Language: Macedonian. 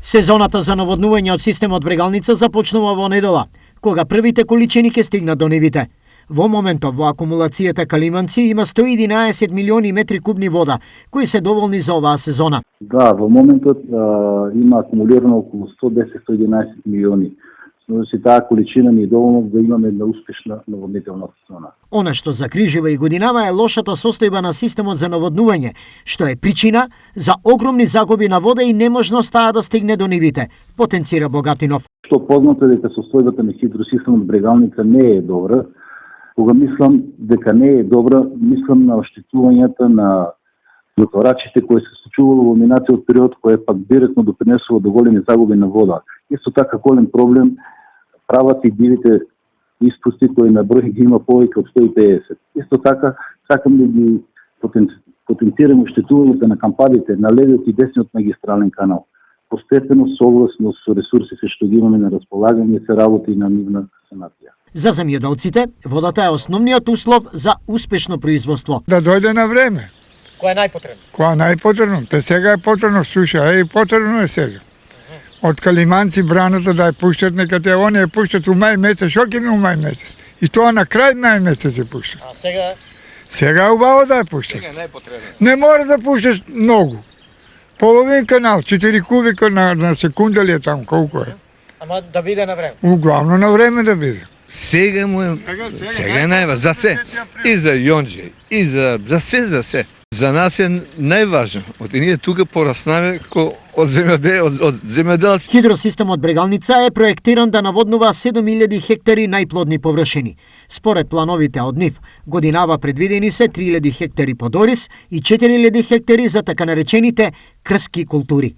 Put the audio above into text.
Сезоната за наводнување од системот Брегалница започнува во недела, кога првите количини ќе стигнат до нивите. Во моментов во акумулацијата Калиманци има 111 милиони метри кубни вода, кои се доволни за оваа сезона. Да, во моментот има акумулирано околу 110-111 милиони. Значи таа количина ни е доволна да имаме една успешна наводнителна сезона. Она што загрижува и годинава е лошата состојба на системот за наводнување, што е причина за огромни загуби на вода и неможност таа да стигне до нивите, потенцира Богатинов. Што познато е дека состојбата на хидросистемот Брегалница не е добра. Кога мислам дека не е добра, мислам на оштетувањата на моторачите кои се случувало во минатиот период, кој пак директно допринесува до големи загуби на вода. Исто така голем проблем прават и дивите испусти кои на број ги има повеќе од 150. Исто така сакам да ги потенцирам оштетувањето на кампадите на левиот и десниот магистрален канал. Постепено, согласно со ресурсите што ги имаме на располагање, се работи и на нивна санација. За земјоделците, водата е основниот услов за успешно производство. Да дојде на време. Која е најпотребно? Која најпотребно? Те сега е потребно суша, потребно е сега. Од Калиманци браната да ја пуштат, нека те они ја пуштат у мај месец, шо ќе ми у мај месец? И тоа на крај мај месец се пушта. А сега? Сега е убаво да ја пуштат. Сега е најпотребно. Не мора да пушташ многу. Половин канал, 4 кубика на секунда ли е таму, колку е? Ама да биде на време. Углавно на време да биде. Сега е најважно за се. И за Јонџи, и за се. За нас е најважно. Од ние тука пораснаме од земјоделски. Хидросистемот Брегалница е проектиран да наводнува 7000 хектари најплодни површини. Според плановите од нив, годинава предвидени се 3000 хектари под орис и 4000 хектари за така наречените крски култури.